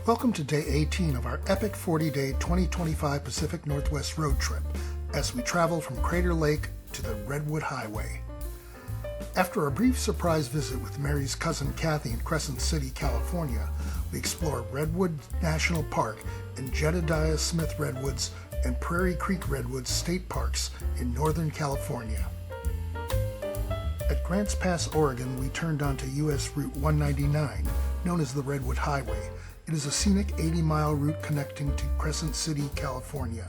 Welcome to day 18 of our epic 40-day 2025 Pacific Northwest road trip as we travel from Crater Lake to the Redwood Highway. After a brief surprise visit with Mary's cousin Kathy in Crescent City, California, we explore Redwood National Park and Jedediah Smith Redwoods and Prairie Creek Redwoods state parks in Northern California. At Grants Pass, Oregon, we turned onto U.S. Route 199, known as the Redwood Highway. It is a scenic 80-mile route connecting to Crescent City, California.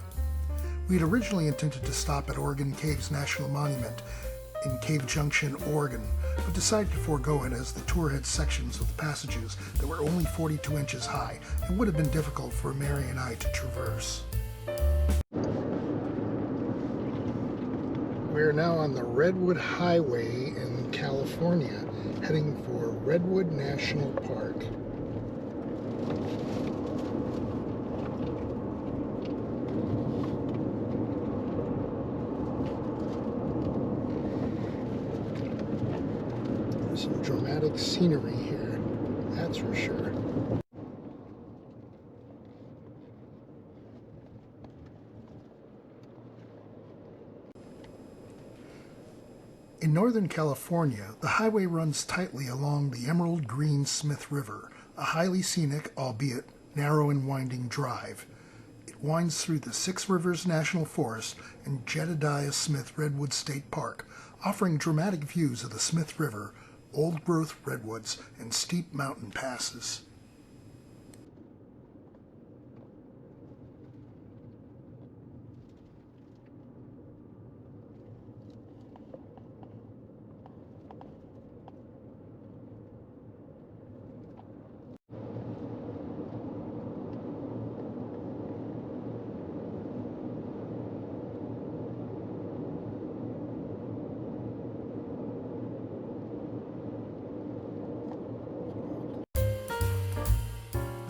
We had originally intended to stop at Oregon Caves National Monument in Cave Junction, Oregon, but decided to forego it as the tour had sections with passages that were only 42 inches high and would have been difficult for Mary and I to traverse. We are now on the Redwood Highway in California, heading for Redwood National Park. There's some dramatic scenery here, that's for sure. In Northern California, the highway runs tightly along the emerald green Smith River, a highly scenic, albeit narrow and winding drive. It winds through the Six Rivers National Forest and Jedediah Smith Redwood State Park, offering dramatic views of the Smith River, old-growth redwoods, and steep mountain passes.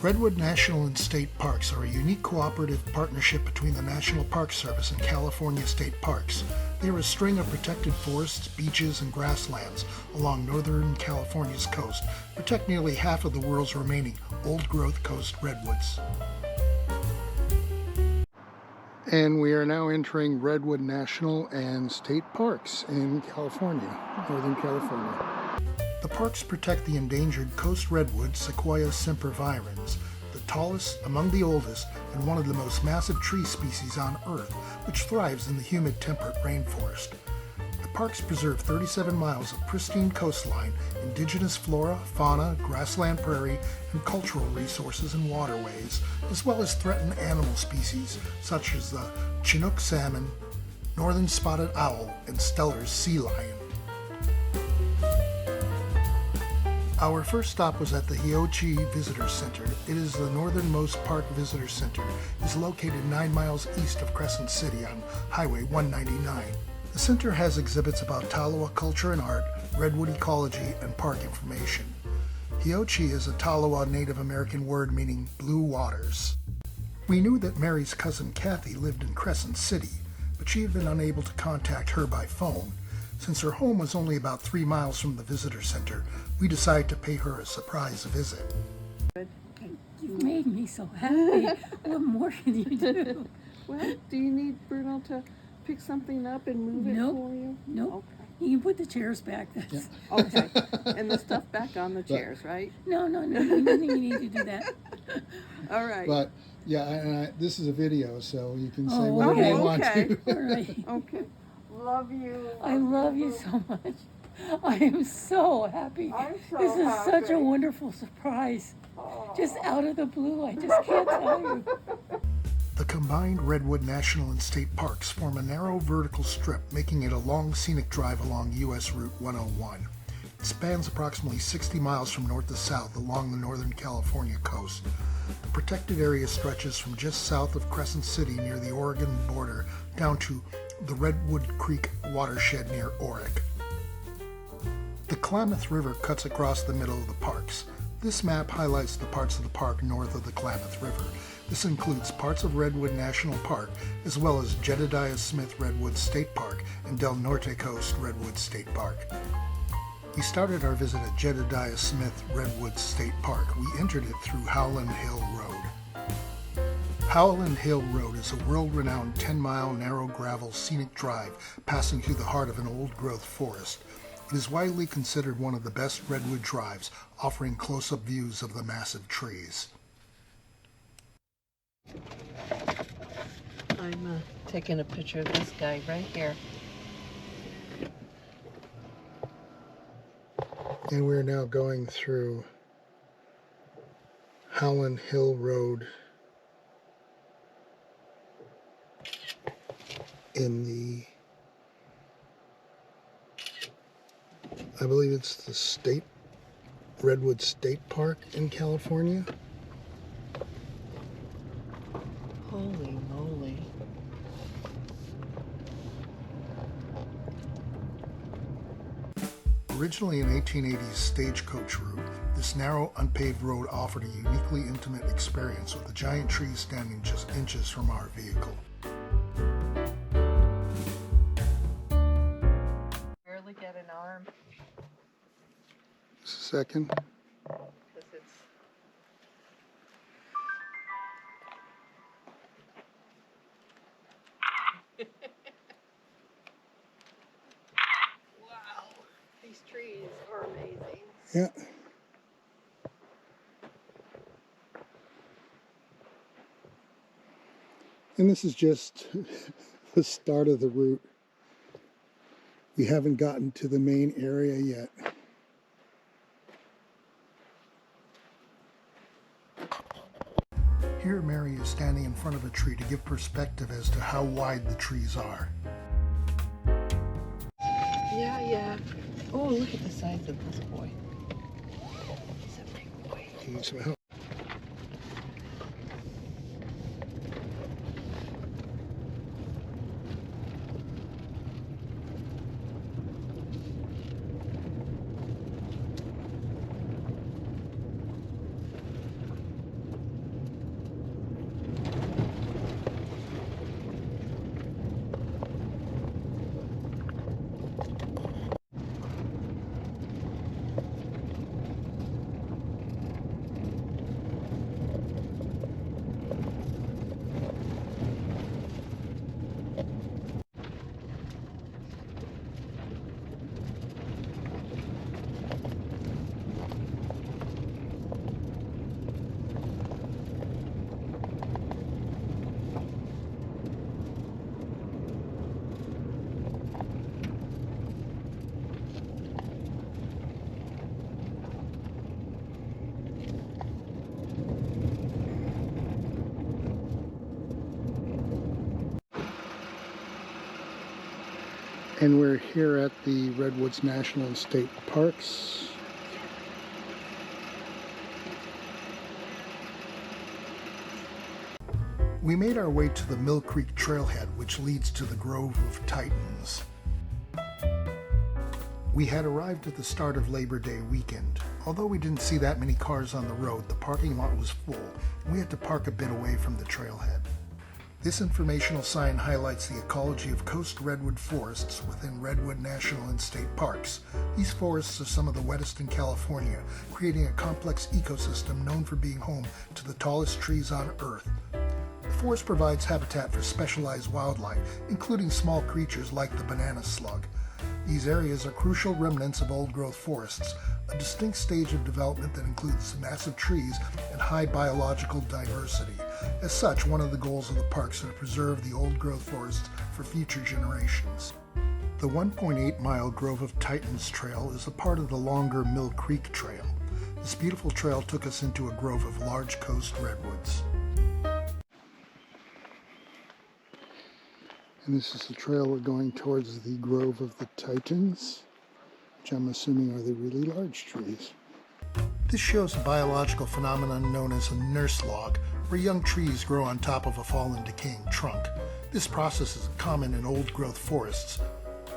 Redwood National and State Parks are a unique cooperative partnership between the National Park Service and California State Parks. They are a string of protected forests, beaches, and grasslands along Northern California's coast, protect nearly half of the world's remaining old-growth coast redwoods. And we are now entering Redwood National and State Parks in California, Northern California. The parks protect the endangered coast redwood Sequoia sempervirens, the tallest, among the oldest, and one of the most massive tree species on Earth, which thrives in the humid temperate rainforest. The parks preserve 37 miles of pristine coastline, indigenous flora, fauna, grassland prairie, and cultural resources and waterways, as well as threatened animal species such as the Chinook salmon, northern spotted owl, and Steller's sea lion. Our first stop was at the Hiochi Visitor Center. It is the northernmost park visitor center. It is located 9 miles east of Crescent City on Highway 199. The center has exhibits about Taloa culture and art, redwood ecology, and park information. Hiochi is a Taloa Native American word meaning blue waters. We knew that Mary's cousin Kathy lived in Crescent City, but she had been unable to contact her by phone. Since her home was only about 3 miles from the visitor center, we decided to pay her a surprise visit. You made me so happy. What more can you do? Well, do you need Bruno to pick something up and move it for you? Nope. Okay. You can put the chairs back. That's... Okay. And the stuff back on the chairs, right? No. You don't think you need to do that. All right. But yeah, this is a video, so you can say Oh, whatever okay. you want to. All right. Okay. Love you. I love you so much. I am so happy. I'm so This is happy. such a wonderful surprise. Just out of the blue. I just can't tell you. The combined Redwood National and State Parks form a narrow vertical strip, making it a long scenic drive along U.S. Route 101. It spans approximately 60 miles from north to south along the Northern California coast. The protected area stretches from just south of Crescent City near the Oregon border down to the Redwood Creek watershed near Orick. The Klamath River cuts across the middle of the parks. This map highlights the parts of the park north of the Klamath River. This includes parts of Redwood National Park, as well as Jedediah Smith Redwood State Park and Del Norte Coast Redwood State Park. We started our visit at Jedediah Smith Redwoods State Park. We entered it through Howland Hill Road. Howland Hill Road is a world-renowned 10-mile narrow gravel scenic drive passing through the heart of an old-growth forest. It is widely considered one of the best redwood drives, offering close-up views of the massive trees. I'm taking a picture of this guy right here. And we're now going through Howland Hill Road in the, I believe it's the Redwood State Park in California. Holy moly. Originally an 1880s stagecoach route, this narrow, unpaved road offered a uniquely intimate experience with the giant trees standing just inches from our vehicle. Barely get an arm. Second. Because it's... Wow, these trees are amazing. Yeah. And this is just the start of the route. We haven't gotten to the main area yet. Here Mary is standing in front of a tree to give perspective as to how wide the trees are. Yeah. Oh, look at the size of this boy. He's a big boy. He needs some help. And we're here at the Redwoods National and State Parks. We made our way to the Mill Creek Trailhead, which leads to the Grove of Titans. We had arrived at the start of Labor Day weekend. Although we didn't see that many cars on the road, the parking lot was full, and we had to park a bit away from the trailhead. This informational sign highlights the ecology of coast redwood forests within Redwood National and State Parks. These forests are some of the wettest in California, creating a complex ecosystem known for being home to the tallest trees on Earth. The forest provides habitat for specialized wildlife, including small creatures like the banana slug. These areas are crucial remnants of old-growth forests, a distinct stage of development that includes massive trees and high biological diversity. As such, one of the goals of the parks is to preserve the old-growth forests for future generations. The 1.8-mile Grove of Titans Trail is a part of the longer Mill Creek Trail. This beautiful trail took us into a grove of large coast redwoods. And this is the trail we're going towards the Grove of the Titans, which I'm assuming are the really large trees. This shows a biological phenomenon known as a nurse log, where young trees grow on top of a fallen decaying trunk. This process is common in old-growth forests.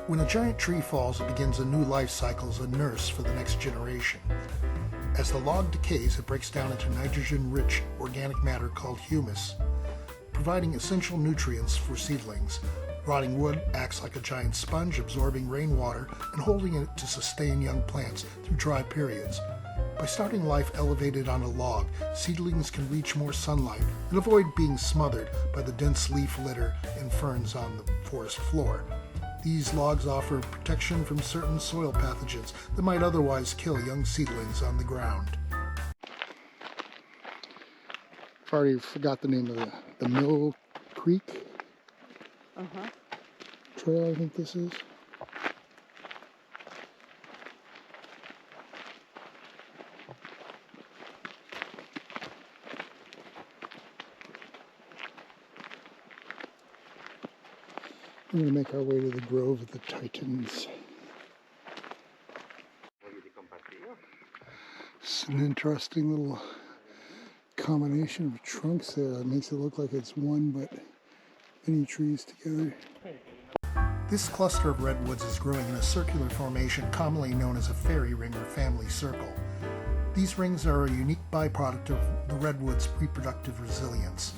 When a giant tree falls, it begins a new life cycle as a nurse for the next generation. As the log decays, it breaks down into nitrogen-rich organic matter called humus. providing essential nutrients for seedlings. Rotting wood acts like a giant sponge, absorbing rainwater and holding it to sustain young plants through dry periods. By starting life elevated on a log, seedlings can reach more sunlight and avoid being smothered by the dense leaf litter and ferns on the forest floor. These logs offer protection from certain soil pathogens that might otherwise kill young seedlings on the ground. I've already forgot the name of the Mill Creek Trail, I think this is. We're going to make our way to the Grove of the Titans. It's an interesting little combination of trunks there. It makes it look like it's one, but many trees together. This cluster of redwoods is growing in a circular formation commonly known as a fairy ring or family circle. These rings are a unique byproduct of the redwood's reproductive resilience.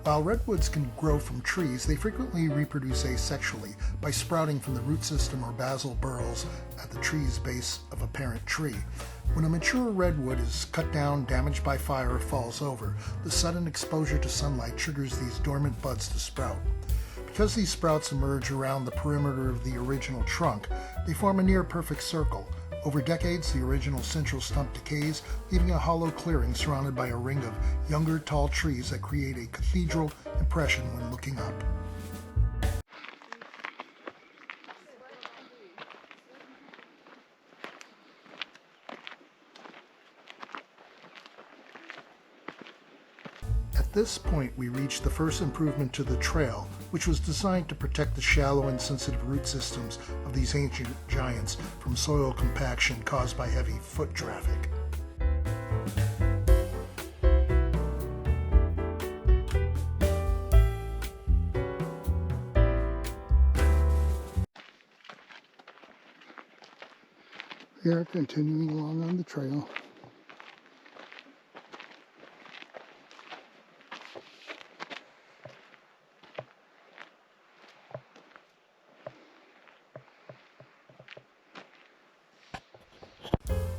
While redwoods can grow from trees, they frequently reproduce asexually by sprouting from the root system or basal burls at the tree's base of a parent tree. When a mature redwood is cut down, damaged by fire, or falls over, the sudden exposure to sunlight triggers these dormant buds to sprout. Because these sprouts emerge around the perimeter of the original trunk, they form a near-perfect circle. Over decades, the original central stump decays, leaving a hollow clearing surrounded by a ring of younger, tall trees that create a cathedral impression when looking up. At this point, we reach the first improvement to the trail, which was designed to protect the shallow and sensitive root systems of these ancient giants from soil compaction caused by heavy foot traffic. We are continuing along on the trail.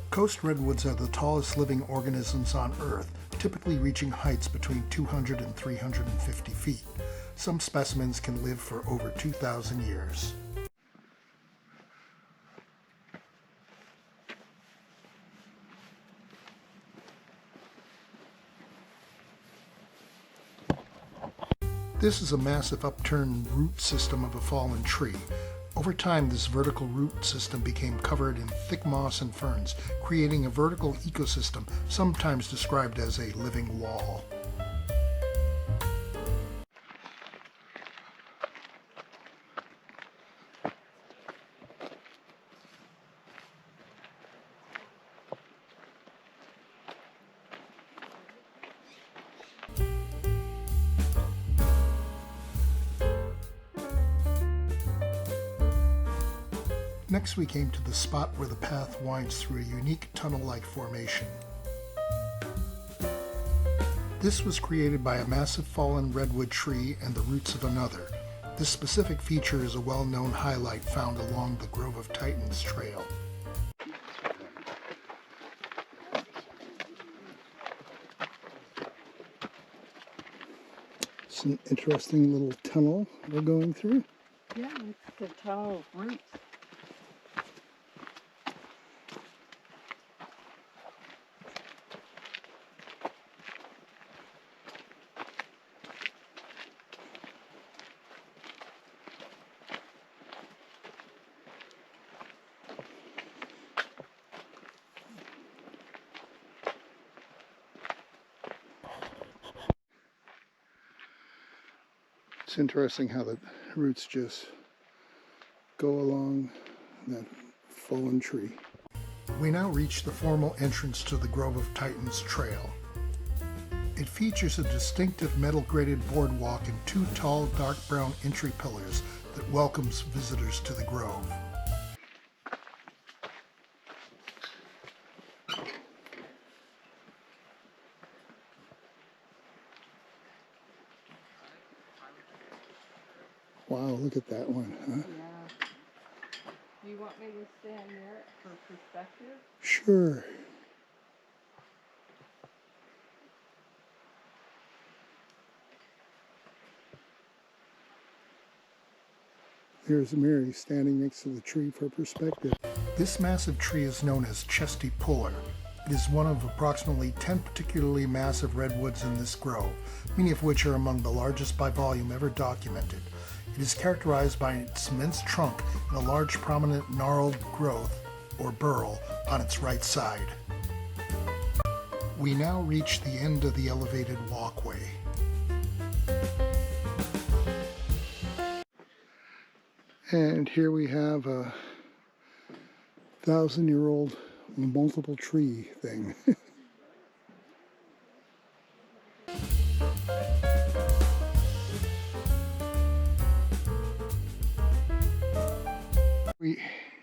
Coast redwoods are the tallest living organisms on Earth, typically reaching heights between 200 and 350 feet. Some specimens can live for over 2,000 years. This is a massive upturned root system of a fallen tree. Over time, this vertical root system became covered in thick moss and ferns, creating a vertical ecosystem, sometimes described as a living wall. Next, we came to the spot where the path winds through a unique tunnel-like formation. This was created by a massive fallen redwood tree and the roots of another. This specific feature is a well-known highlight found along the Grove of Titans trail. It's an interesting little tunnel we're going through. Yeah, it's the tunnel of roots. It's interesting how the roots just go along that fallen tree. We now reach the formal entrance to the Grove of Titans trail. It features a distinctive metal-grated boardwalk and two tall, dark brown entry pillars that welcomes visitors to the grove. Wow, look at that one, huh? Yeah. Do you want me to stand there for perspective? Sure. Here's Mary standing next to the tree for perspective. This massive tree is known as Chesty Puller. It is one of approximately 10 particularly massive redwoods in this grove, many of which are among the largest by volume ever documented. It is characterized by its immense trunk and a large prominent gnarled growth, or burl, on its right side. We now reach the end of the elevated walkway. And here we have a 1,000-year-old multiple tree thing.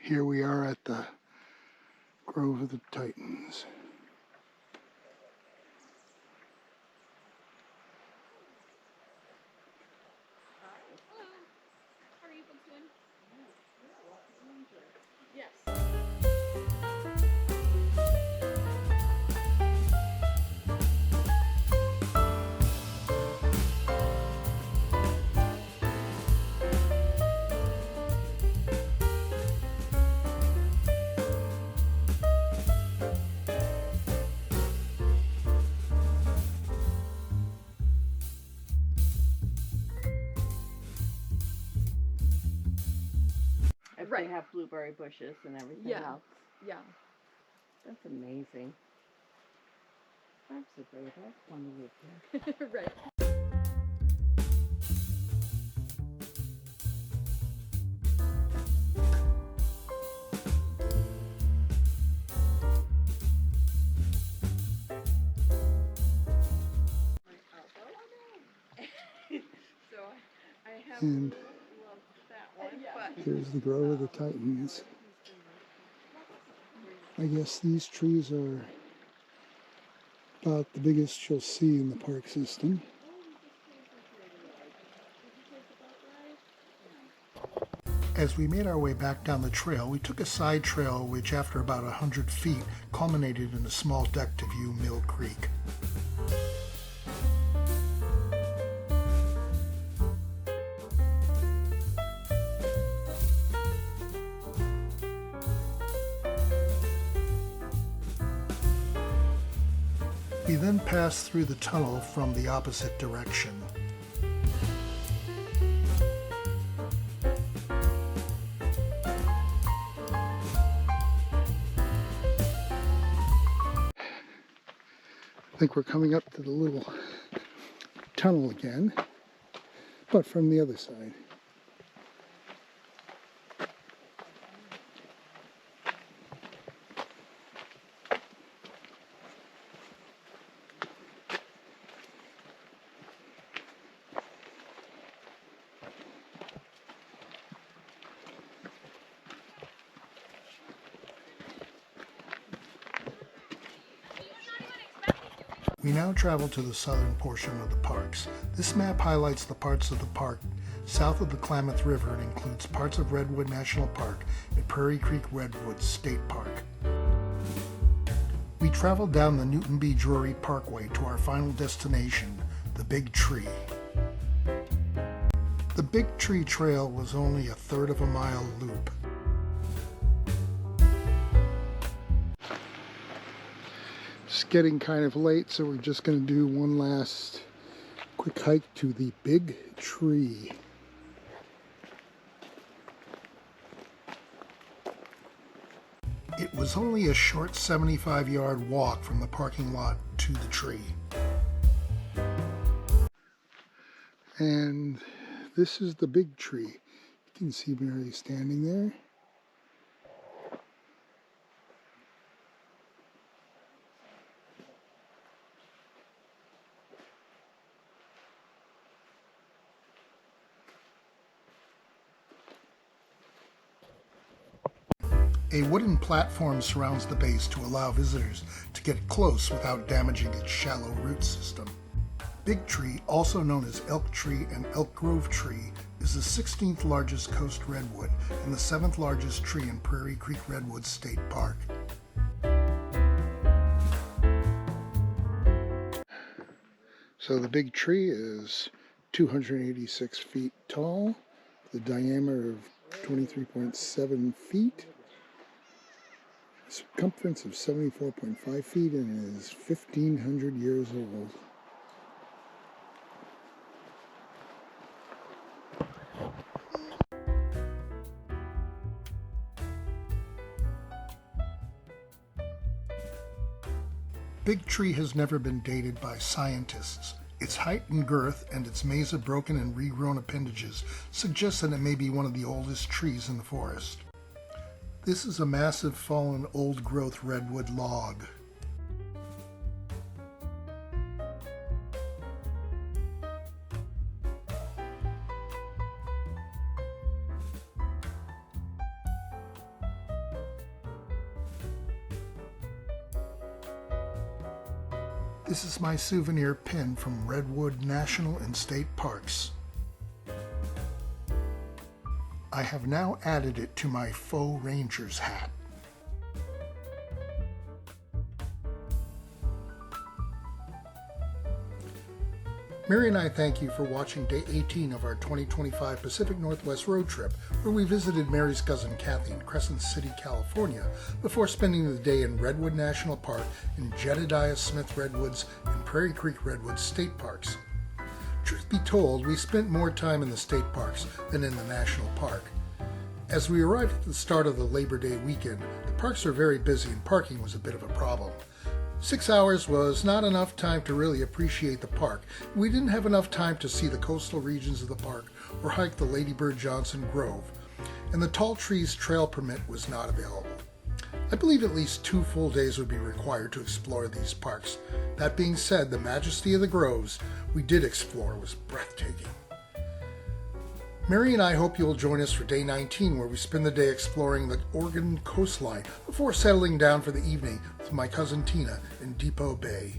Here we are at the Grove of the Titans. How are you folks doing? Yes. If Right. they have blueberry bushes and everything Yeah. else. Yeah. That's amazing. I'm so great. I want to live here. Right. So I have And loved that one, but here's the Grove of the Titans. I guess these trees are about the biggest you'll see in the park system. As we made our way back down the trail, we took a side trail which, after about 100 feet, culminated in a small deck to view Mill Creek. We then passed through the tunnel from the opposite direction. I think we're coming up to the little tunnel again, but from the other side. We now travel to the southern portion of the parks. This map highlights the parts of the park south of the Klamath River and includes parts of Redwood National Park and Prairie Creek Redwoods State Park. We traveled down the Newton B. Drury Parkway to our final destination, the Big Tree. The Big Tree Trail was only a third of a mile loop. It's getting kind of late, so we're just going to do one last quick hike to the Big Tree. It was only a short 75-yard walk from the parking lot to the tree. And this is the Big Tree. You can see Mary standing there. A wooden platform surrounds the base to allow visitors to get close without damaging its shallow root system. Big Tree, also known as Elk Tree and Elk Grove Tree, is the 16th largest coast redwood and the 7th largest tree in Prairie Creek Redwoods State Park. So the big tree is 286 feet tall, the diameter of 23.7 feet, circumference of 74.5 feet, and is 1,500 years old. Big Tree has never been dated by scientists. Its height and girth and its maze of broken and regrown appendages suggest that it may be one of the oldest trees in the forest. This is a massive fallen old-growth redwood log. This is my souvenir pin from Redwood National and State Parks. I have now added it to my faux ranger's hat. Mary and I thank you for watching day 18 of our 2025 Pacific Northwest road trip, where we visited Mary's cousin Kathy in Crescent City, California, before spending the day in Redwood National Park and Jedediah Smith Redwoods and Prairie Creek Redwoods State Parks. Truth be told, we spent more time in the state parks than in the national park. As we arrived at the start of the Labor Day weekend, the parks were very busy and parking was a bit of a problem. 6 hours was not enough time to really appreciate the park. We didn't have enough time to see the coastal regions of the park or hike the Lady Bird Johnson Grove, and the Tall Trees Trail permit was not available. I believe at least 2 full days would be required to explore these parks. That being said, the majesty of the groves we did explore was breathtaking. Mary and I hope you'll join us for day 19, where we spend the day exploring the Oregon coastline before settling down for the evening with my cousin Tina in Depot Bay.